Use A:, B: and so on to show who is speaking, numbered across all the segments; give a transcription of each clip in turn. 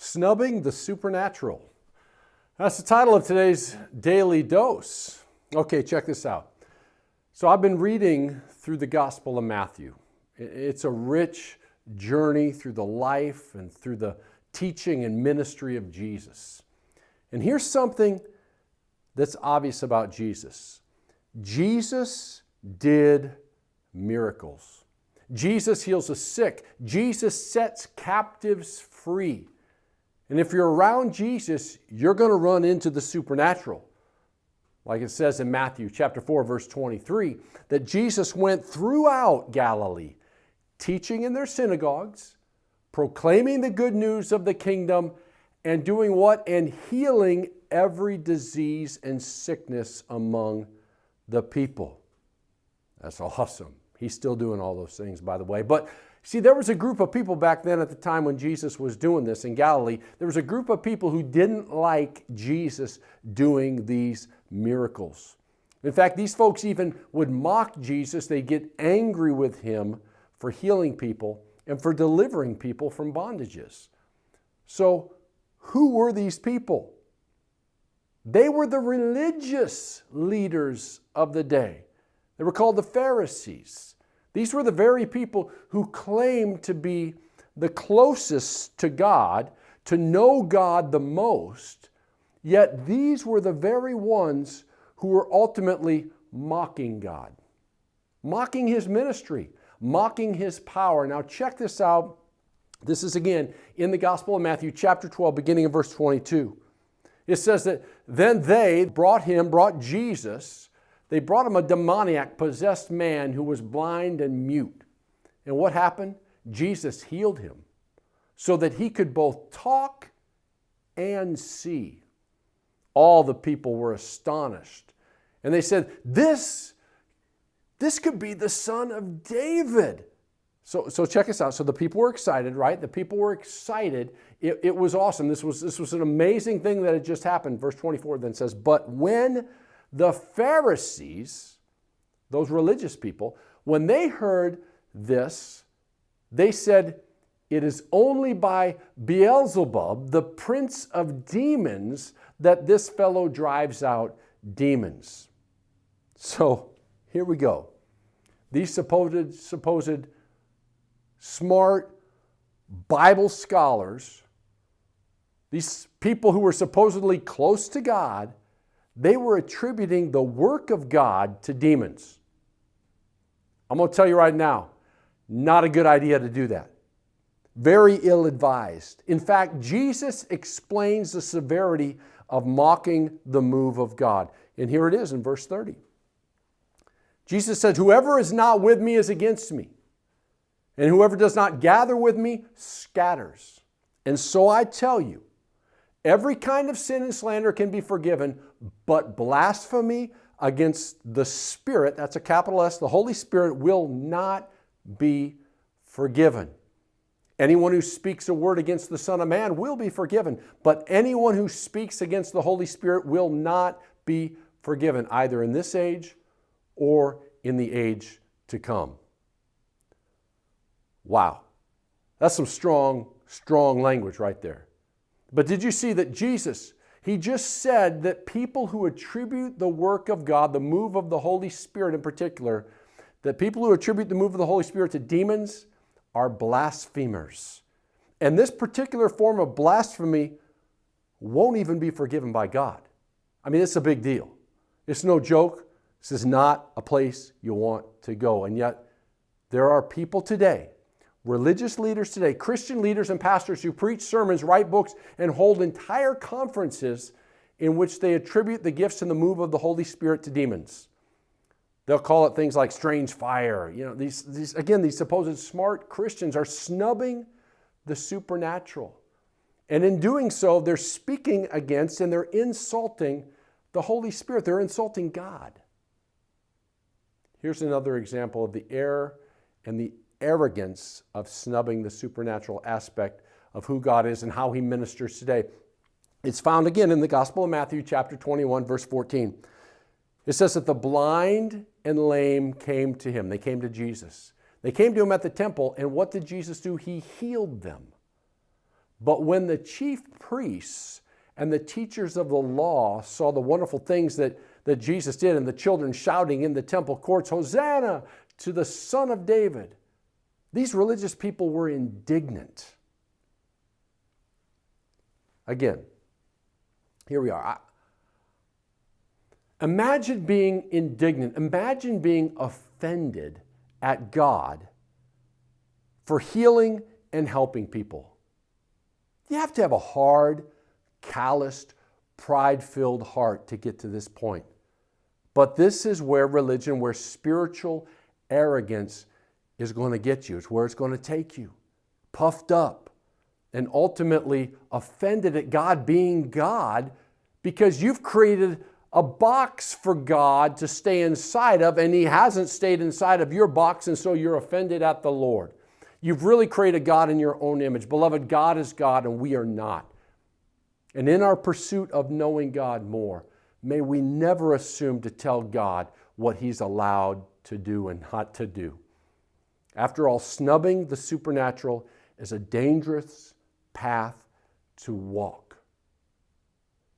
A: Snubbing the Supernatural. That's the title of today's daily dose. Okay, check this out. So I've been reading through the Gospel of Matthew. It's a rich journey through the life and through the teaching and ministry of Jesus. And here's something that's obvious about Jesus. Jesus did miracles. Jesus heals the sick. Jesus sets captives free. And if you're around Jesus, you're going to run into the supernatural. Like it says in Matthew chapter 4, verse 23, that Jesus went throughout Galilee, teaching in their synagogues, proclaiming the good news of the kingdom, and doing what? And healing every disease and sickness among the people. That's awesome. He's still doing all those things, by the way. But see, there was a group of people back then at the time when Jesus was doing this in Galilee. There was a group of people who didn't like Jesus doing these miracles. In fact, these folks even would mock Jesus. They'd get angry with him for healing people and for delivering people from bondages. So, who were these people? They were the religious leaders of the day. They were called the Pharisees. These were the very people who claimed to be the closest to God, to know God the most, yet these were the very ones who were ultimately mocking God, mocking his ministry, mocking his power. Now check this out. This is again in the Gospel of Matthew, chapter 12, beginning in verse 22. It says that then they brought Jesus, they brought him a demoniac, possessed man who was blind and mute. And what happened? Jesus healed him so that he could both talk and see. All the people were astonished. And they said, this could be the son of David. So check this out. So the people were excited, right? The people were excited. It was awesome. This was an amazing thing that had just happened. Verse 24 then says, but when the Pharisees, those religious people, when they heard this, they said, it is only by Beelzebub, the prince of demons, that this fellow drives out demons. So here we go. These supposed smart Bible scholars, these people who were supposedly close to God, they were attributing the work of God to demons. I'm going to tell you right now, not a good idea to do that. Very ill-advised. In fact, Jesus explains the severity of mocking the move of God. And here it is in verse 30. Jesus said, whoever is not with me is against me, and whoever does not gather with me scatters. And so I tell you, every kind of sin and slander can be forgiven, but blasphemy against the Spirit, that's a capital S, the Holy Spirit, will not be forgiven. Anyone who speaks a word against the Son of Man will be forgiven, but anyone who speaks against the Holy Spirit will not be forgiven, either in this age or in the age to come. Wow. That's some strong language right there. But did you see that Jesus, he just said that people who attribute the work of God, the move of the Holy Spirit in particular, that people who attribute the move of the Holy Spirit to demons are blasphemers. And this particular form of blasphemy won't even be forgiven by God. I mean, it's a big deal. It's no joke. This is not a place you want to go. And yet, there are people today, religious leaders today, Christian leaders and pastors who preach sermons, write books, and hold entire conferences in which they attribute the gifts and the move of the Holy Spirit to demons. They'll call it things like strange fire. You know, these supposed smart Christians are snubbing the supernatural. And in doing so, they're speaking against and they're insulting the Holy Spirit. They're insulting God. Here's another example of the error and the arrogance of snubbing the supernatural aspect of who God is and how he ministers today. It's found again in the Gospel of Matthew, chapter 21, verse 14. It says that the blind and lame came to him. They came to Jesus. They came to him at the temple, and what did Jesus do? He healed them. But when the chief priests and the teachers of the law saw the wonderful things that Jesus did, and the children shouting in the temple courts, "Hosanna to the Son of David," these religious people were indignant. Again, here we are. Imagine being indignant. Imagine being offended at God for healing and helping people. You have to have a hard, calloused, pride-filled heart to get to this point. But this is where religion, where spiritual arrogance is going to get you. It's where it's going to take you. Puffed up and ultimately offended at God being God because you've created a box for God to stay inside of, and He hasn't stayed inside of your box, and so you're offended at the Lord. You've really created God in your own image. Beloved, God is God and we are not. And in our pursuit of knowing God more, may we never assume to tell God what He's allowed to do and not to do. After all, snubbing the supernatural is a dangerous path to walk.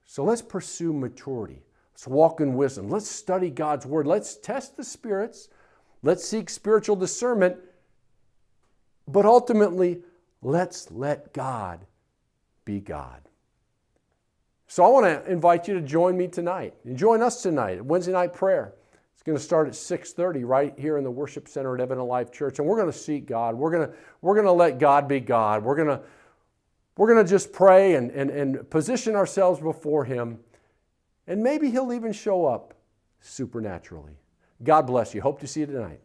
A: So let's pursue maturity. Let's walk in wisdom. Let's study God's Word. Let's test the spirits. Let's seek spiritual discernment. But ultimately, let's let God be God. So I want to invite you to join me tonight. And join us tonight at Wednesday night prayer. It's going to start at 6:30 right here in the worship center at Evan Life Church. And we're going to seek God. We're going to let God be God. We're going to just pray and position ourselves before Him. And maybe He'll even show up supernaturally. God bless you. Hope to see you tonight.